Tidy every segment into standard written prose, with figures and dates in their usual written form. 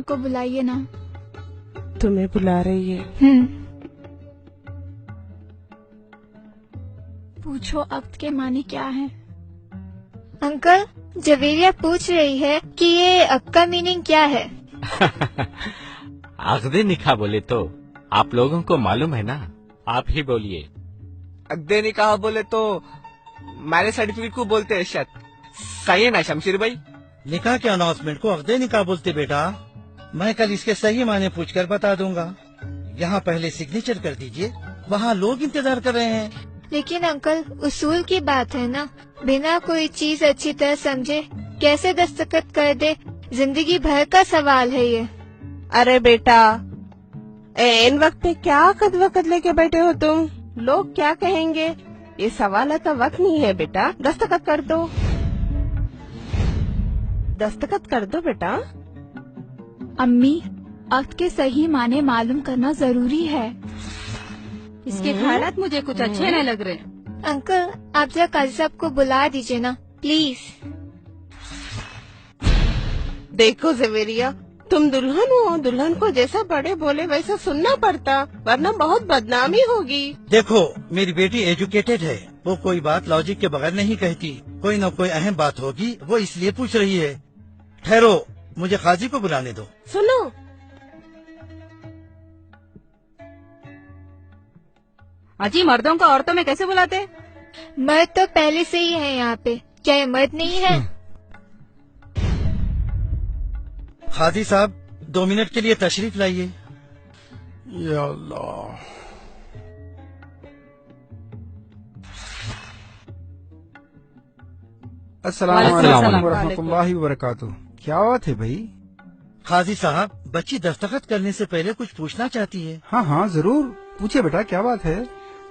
को बुलाइए ना। तुम्हें बुला रही है। पूछो अक्द के माने क्या है। अंकल, जवेरिया पूछ रही है कि ये अक्द का मीनिंग क्या है। अक्दे निकाह बोले तो आप लोगों को मालूम है ना, आप ही बोलिए। अक्दे निकाह बोले तो मैरिज सर्टिफिकेट को बोलते हैं शायद। सही है ना शमशीर भाई? निकाह के अनाउंसमेंट को अक्दे निकाह बोलते बेटा। मैं कल इसके सही माने पूछकर बता दूंगा। यहाँ पहले सिग्नेचर कर दीजिए, वहाँ लोग इंतजार कर रहे हैं। लेकिन अंकल, उसूल की बात है ना, बिना कोई चीज अच्छी तरह समझे कैसे दस्तखत कर दे, जिंदगी भर का सवाल है ये। अरे बेटा, इन वक्त पे क्या कद वक्त लेके बैठे हो तुम? लोग क्या कहेंगे? ये सवाल का वक्त नहीं है बेटा, दस्तखत कर दो। दस्तखत कर दो बेटा। अम्मी, अक्द के सही माने मालूम करना जरूरी है। इसके ख्यालात मुझे कुछ अच्छे नहीं लग रहे। अंकल, आप जरा काजी साहब को बुला दीजिए ना प्लीज। देखो जवेरिया, तुम दुल्हन हो, दुल्हन को जैसा बड़े बोले वैसा सुनना पड़ता, वरना बहुत बदनामी होगी। देखो, मेरी बेटी एजुकेटेड है, वो कोई बात लॉजिक के बगैर नहीं कहती। कोई न कोई अहम बात होगी, वो इसलिए पूछ रही है। ठहरो, मुझे काजी को बुलाने दो। सुनो, अजी मर्दों को औरतों में कैसे बुलाते? मर्द तो पहले से ही है यहाँ पे, क्या ये मर्द नहीं है? काजी साहब, 2 मिनट के लिए तशरीफ लाइए। या अल्लाह। अस्सलाम वालेकुम वरहमतुल्लाहि वबरकातुहू। क्या बात है भाई? काजी साहब, बच्ची दस्तखत करने से पहले कुछ पूछना चाहती है। हाँ हाँ जरूर, पूछिए बेटा, क्या बात है?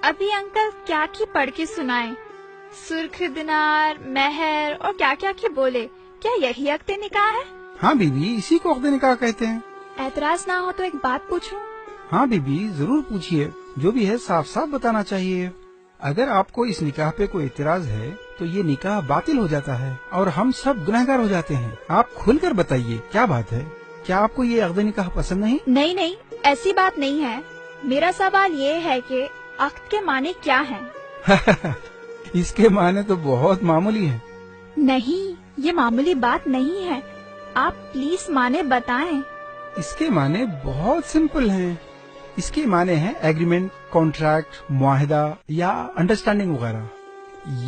अभी अंकल क्या की पढ़ के सुनाए, सुर्ख दिनार, मेहर और क्या क्या की बोले। क्या यही अक्द निकाह है? हाँ बीबी, इसी को अक्द निकाह कहते हैं। एतराज ना हो तो एक बात पूछूं? हाँ बीबी, जरूर पूछिए, जो भी है साफ साफ बताना चाहिए। अगर आपको इस निकाह पे कोई एतराज है तो ये निकाह बातिल हो जाता है और हम सब गुनहगार हो जाते हैं। आप खुलकर बताइए, क्या बात है? क्या आपको ये अक्द निकाह पसंद नहीं? नहीं नहीं, ऐसी बात नहीं है। मेरा सवाल ये है कि अक्द के माने क्या हैं? इसके माने तो बहुत मामूली है। नहीं, ये मामूली बात नहीं है। आप प्लीज माने बताएं। इसके माने बहुत सिंपल हैं। इसके माने हैं एग्रीमेंट, कॉन्ट्रैक्ट, मुआहिदा या अंडरस्टैंडिंग वगैरह।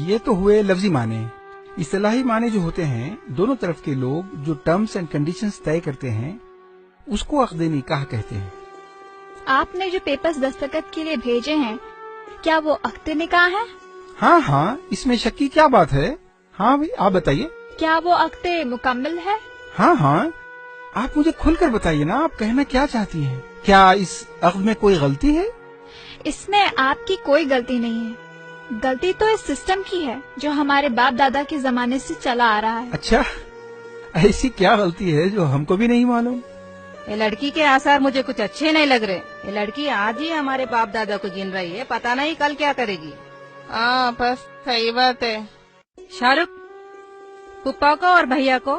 ये तो हुए लफ्जी माने। इस्तिलाही माने जो होते हैं, दोनों तरफ के लोग जो टर्म्स एंड कंडीशंस तय करते हैं, उसको अक्द निकाह कहते हैं। आपने जो पेपर्स दस्तखत के लिए भेजे हैं, क्या वो अक्द निकाह है? हाँ हाँ, इसमें शक की क्या बात है? हाँ भाई, आप बताइए। क्या वो अक्द मुकम्मल है? हाँ हाँ, आप मुझे खुलकर बताइए ना, आप कहना क्या चाहती हैं? क्या इस अक्द में कोई गलती है? इसमें आपकी कोई गलती नहीं है। गलती तो इस सिस्टम की है जो हमारे बाप दादा के जमाने से चला आ रहा है। अच्छा, ऐसी क्या गलती है जो हमको भी नहीं मालूम? ये लड़की के आसार मुझे कुछ अच्छे नहीं लग रहे। ये लड़की आज ही हमारे बाप दादा को गिन रही है, पता नहीं कल क्या करेगी। हाँ बस सही बात है। शाहरुख, पुप्पा को और भैया को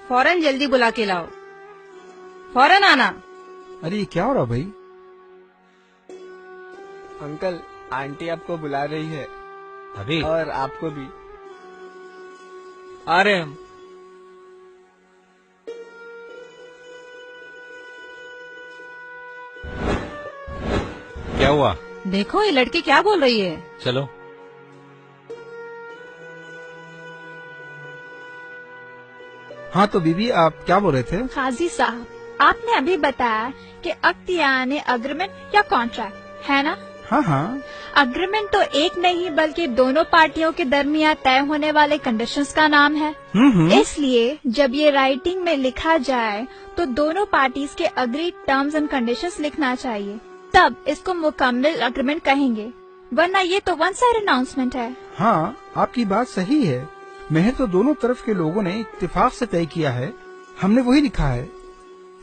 फौरन जल्दी बुला के लाओ, फौरन आना। अरे ये क्या हो रहा भाई? अंकल, आंटी आपको बुला रही है। अभी और आपको भी। आ रहे हम। क्या हुआ? देखो ये लड़की क्या बोल रही है। चलो। हाँ तो बीबी, आप क्या बोल रहे थे? काजी साहब, आपने अभी बताया कि अक्द यानी अग्रीमेंट या कॉन्ट्रैक्ट है ना? हाँ हाँ। अग्रीमेंट तो एक नहीं बल्कि दोनों पार्टियों के दरमियान तय होने वाले कंडीशंस का नाम है। इसलिए जब ये राइटिंग में लिखा जाए तो दोनों पार्टीज के अग्री टर्म्स एंड कंडीशंस लिखना चाहिए, तब इसको मुकम्मल अग्रीमेंट कहेंगे, वरना ये तो वन साइड अनाउंसमेंट है। हाँ, आपकी बात सही है। मेहर तो दोनों तरफ के लोगों ने इत्तेफाक से तय किया है, हमने वही लिखा है।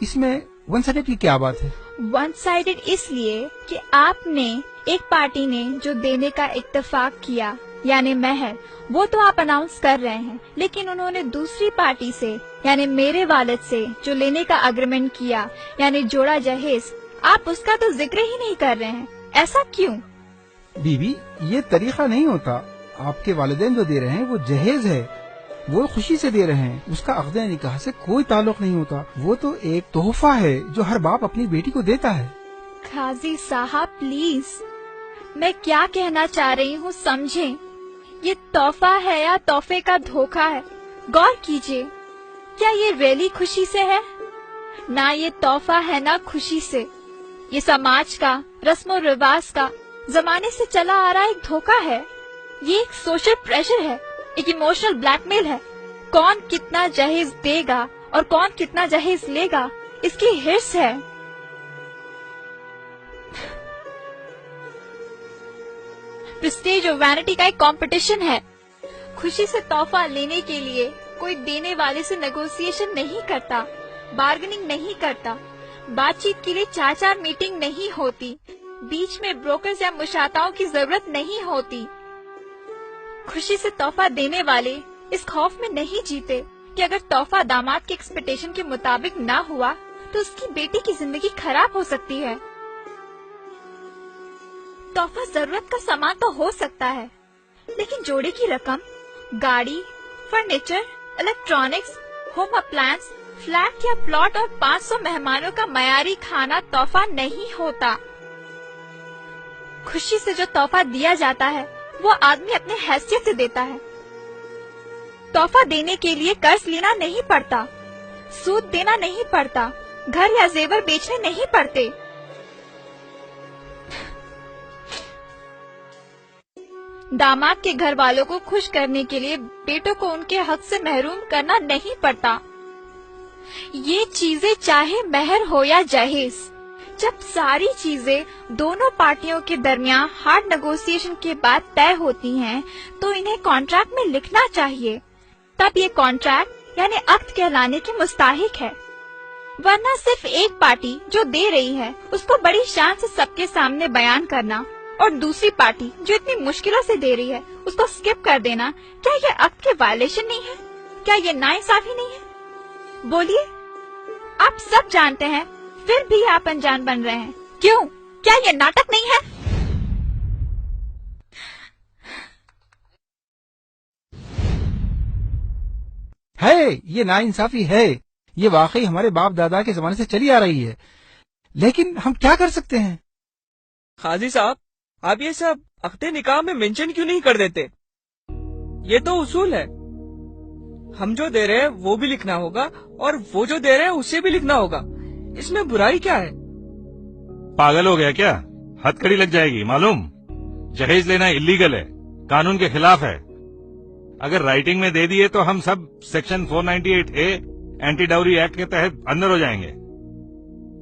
इसमें वन साइडेड की क्या बात है? वन साइडेड इसलिए कि आपने, एक पार्टी ने जो देने का इत्तेफाक किया यानी महर, वो तो आप अनाउंस कर रहे हैं, लेकिन उन्होंने दूसरी पार्टी से यानी मेरे वालिद से जो लेने का एग्रीमेंट किया यानी जोड़ा जहेज, आप उसका तो जिक्र ही नहीं कर रहे हैं। ऐसा क्यों? बीबी, ये तरीका नहीं होता। आपके वालिदैन जो दे रहे हैं वो जहेज है, वो खुशी से दे रहे हैं, उसका अक़्द निकाह से कोई ताल्लुक नहीं होता। वो तो एक तोहफा है जो हर बाप अपनी बेटी को देता है। काजी साहब प्लीज, मैं क्या कहना चाह रही हूँ समझें। ये तोहफा है या तोहफे का धोखा है, गौर कीजिए। क्या ये रियली खुशी से है? ना ये तोहफा है ना खुशी से। ये समाज का, रस्मो रिवाज का, जमाने से चला आ रहा एक धोखा है। ये एक सोशल प्रेशर है, एक इमोशनल ब्लैकमेल है। कौन कितना जहेज देगा और कौन कितना जहेज लेगा, इसकी हिर्स है। प्रेस्टीज और वैनिटी का एक कंपटीशन है। खुशी से तोहफा लेने के लिए कोई देने वाले से नेगोशिएशन नहीं करता, बार्गेनिंग नहीं करता, बातचीत के लिए 4-4 मीटिंग नहीं होती, बीच में ब्रोकर्स या मुशाताओं की जरूरत नहीं होती। खुशी से तोहफा देने वाले इस खौफ में नहीं जीते कि अगर तोहफा दामाद के एक्सपेक्टेशन के मुताबिक ना हुआ तो उसकी बेटी की जिंदगी खराब हो सकती है। तोहफा जरूरत का सामान तो हो सकता है, लेकिन जोड़े की रकम, गाड़ी, furniture, electronics, home appliance, flat या प्लॉट और 500 मेहमानों का मयारी खाना तोहफा नहीं होता। खुशी से जो तोहफा दिया जाता है वो आदमी अपने हैसियत से देता है। तोहफा देने के लिए कर्ज लेना नहीं पड़ता, सूद देना नहीं पड़ता, घर या जेवर बेचने नहीं पड़ते। दामाद के घर वालों को खुश करने के लिए बेटों को उनके हक से महरूम करना नहीं पड़ता। ये चीजें चाहे महर हो या जहेज, जब सारी चीजें दोनों पार्टियों के दरमियान हार्ड नेगोशिएशन के बाद तय होती हैं, तो इन्हें कॉन्ट्रैक्ट में लिखना चाहिए। तब ये कॉन्ट्रैक्ट यानी अक्द कहलाने के मुस्ताहिक है। वरना सिर्फ एक पार्टी जो दे रही है उसको बड़ी शान से सबके सामने बयान करना और दूसरी पार्टी जो इतनी मुश्किलों से दे रही है उसको स्किप कर देना, क्या ये अक्द के वायलेशन नहीं है? क्या ये नाइंसाफी नहीं है? बोलिए, आप सब जानते हैं फिर भी आप अनजान बन रहे हैं। क्यों? क्या ये नाटक नहीं है? ये नाइंसाफी है। ये वाकई हमारे बाप दादा के जमाने से चली आ रही है, लेकिन हम क्या कर सकते हैं? काजी साहब, आप ये सब अक़्दे निकाह में मेंशन क्यों नहीं कर देते? ये तो उसूल है। हम जो दे रहे हैं वो भी लिखना होगा और वो जो दे रहे हैं उसे भी लिखना होगा। इसमें बुराई क्या है? पागल हो गया क्या? हथकड़ी लग जाएगी मालूम। जहेज लेना इलीगल है, कानून के खिलाफ है। अगर राइटिंग में दे दिए तो हम sub section 498A anti dowry act के तहत अंदर हो जाएंगे।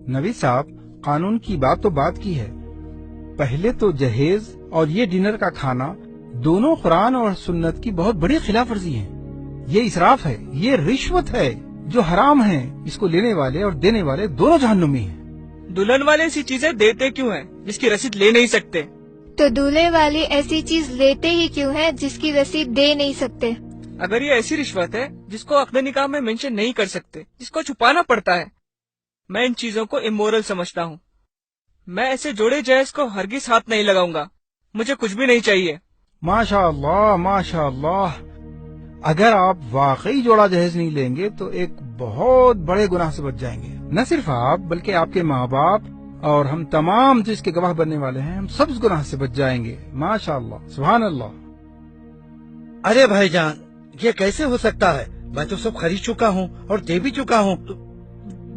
नबी साहब, कानून की बात तो बात की है। पहले तो जहेज और ये डिनर का खाना दोनों कुरान और सुन्नत की बहुत बड़ी खिलाफ वर्जी है। ये इसराफ है, ये रिश्वत है जो हराम है। इसको लेने वाले और देने वाले दोनों जहन्नुमी हैं। दुल्हन वाले ऐसी चीजें देते क्यों हैं जिसकी रसीद ले नहीं सकते? तो दूल्हे वाले ऐसी चीज लेते ही क्यों है जिसकी रसीद दे नहीं सकते? अगर ये ऐसी रिश्वत है जिसको अक़्द निकाह में मेंशन नहीं कर सकते, जिसको छुपाना पड़ता है, मैं इन चीजों को इमोरल समझता हूँ। मैं ऐसे जोड़े जहेज को हरगिज हाथ नहीं लगाऊंगा। मुझे कुछ भी नहीं चाहिए। माशाअल्लाह, माशाअल्लाह। अगर आप वाकई जोड़ा जहेज नहीं लेंगे तो एक बहुत बड़े गुनाह से बच जाएंगे। न सिर्फ आप बल्कि आपके माँ बाप और हम तमाम जो इसके गवाह बनने वाले हैं, हम सब इस गुनाह से बच जाएंगे। माशाअल्लाह, सुभान अल्लाह। अरे भाईजान, ये कैसे हो सकता है? मैं तो सब खरीद चुका हूँ और दे भी चुका हूँ।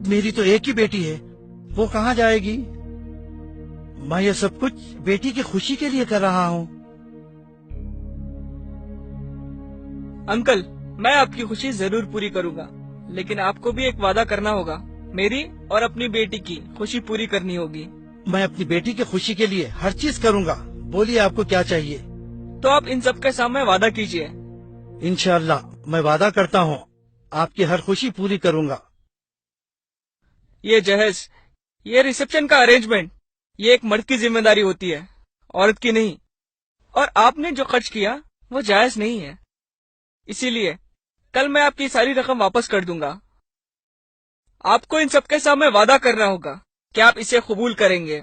मेरी तो एक ही बेटी है, वो कहाँ जाएगी? मैं ये सब कुछ बेटी की खुशी के लिए कर रहा हूँ। अंकल, मैं आपकी खुशी जरूर पूरी करूंगा, लेकिन आपको भी एक वादा करना होगा। मेरी और अपनी बेटी की खुशी पूरी करनी होगी। मैं अपनी बेटी की खुशी के लिए हर चीज करूँगा। बोलिए, आपको क्या चाहिए? तो आप इन सब के सामने वादा कीजिए। इंशाअल्लाह मैं वादा करता हूँ आपकी हर खुशी पूरी करूँगा। ये जहेज, ये रिसेप्शन का अरेंजमेंट, ये एक मर्द की जिम्मेदारी होती है, औरत की नहीं। और आपने जो खर्च किया وہ جائز نہیں ہے. اسی لیے کل میں آپ کی ساری رقم واپس کر دوں گا. آپ کو ان سب کے سامنے وعدہ کرنا ہوگا کہ آپ اسے قبول کریں گے.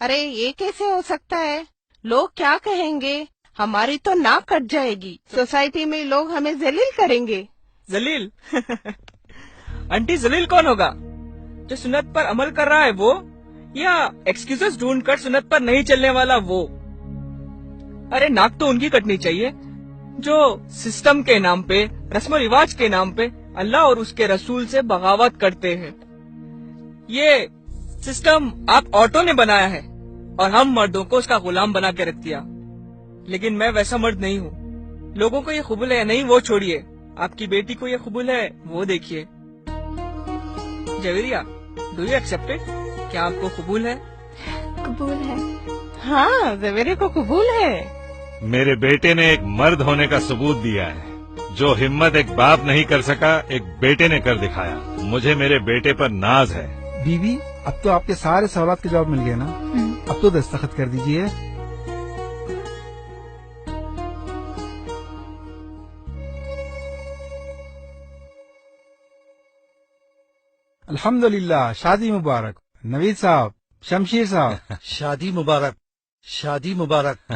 ارے یہ کیسے ہو سکتا ہے؟ لوگ کیا کہیں گے؟ ہماری تو ناک کٹ جائے گی. سوسائٹی میں لوگ ہمیں ذلیل کریں گے. ذلیل؟ آنٹی ذلیل کون ہوگا؟ جو سنت پر عمل کر رہا ہے وہ، یا ایکسکیوزز ڈھونڈ کر سنت پر نہیں چلنے والا وہ؟ ارے ناک تو ان کی کٹنی چاہیے جو سسٹم کے نام پہ، رسم و رواج کے نام پہ اللہ اور اس کے رسول سے بغاوت کرتے ہیں. یہ سسٹم آپ عورتوں نے بنایا ہے اور ہم مردوں کو اس کا غلام بنا کے رکھ دیا. لیکن میں ویسا مرد نہیں ہوں. لوگوں کو یہ قبول ہے یا نہیں وہ چھوڑیے، آپ کی بیٹی کو یہ قبول ہے وہ دیکھیے. Javeria, do you accept it? کیا آپ کو قبول ہے؟ قبول ہے. ہاں زویرے کو قبول ہے. میرے بیٹے نے ایک مرد ہونے کا ثبوت دیا ہے. جو ہمت ایک باپ نہیں کر سکا ایک بیٹے نے کر دکھایا. مجھے میرے بیٹے پر ناز ہے. بیوی اب تو آپ کے سارے سوالات کے جواب مل گئے نا؟ اب تو دستخط کر دیجئے. الحمدللہ، شادی مبارک. نوید صاحب، شمشیر صاحب. شادی مبارک، شادی مبارک.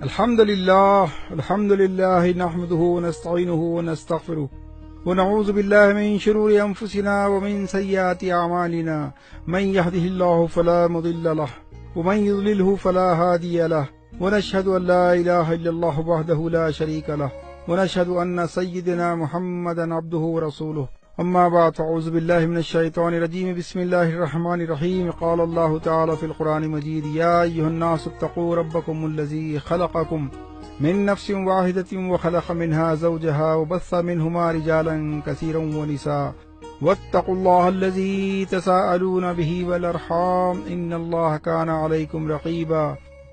الحمدللہ الحمدللہ نحمده ونستعینه ونستغفره ونعوذ باللہ من شرور انفسنا ومن سیئات اعمالنا. من يهده الله فلا مضل له ومن يضلله فلا هادي له ونشهد ان لا اله الا الله وحده لا شريك له ونشهد ان سيدنا محمدا عبده ورسوله. اما بعد، اعوذ باللہ من الشیطان الرجیم. بسم اللہ الرحمن الرحیم. قال اللہ تعالی فی القرآن المجید: یا ایھا الناس اتقوا ربکم الذی خلقکم من نفس واحدۃ وخلق منها زوجها وبث منهما رجالا کثیرا ونساء واتقوا اللہ الذی تساءلون به والارحام ان اللہ کان علیکم رقیبا.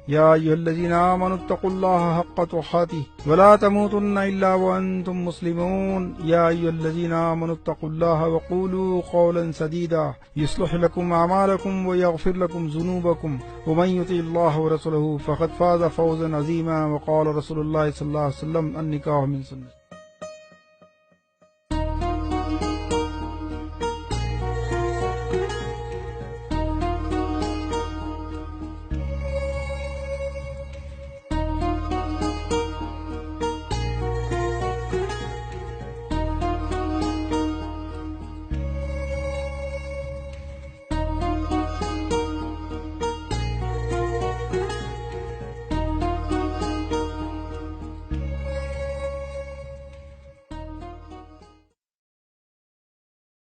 یا ایھا الذین آمنوا اتقوا اللہ حق تقاته ولا تموتن الا وانتم مسلمون. یا ایھا الذین آمنوا اتقوا اللہ وقولوا قولا سدیدا یصلح لکم اعمالکم ویغفر لکم ذنوبکم ومن یطع اللہ ورسولہ فقد فاز فوزا عظیما. وقال رسول اللہ صلی اللہ علیہ وسلم: النکاح من سنتی.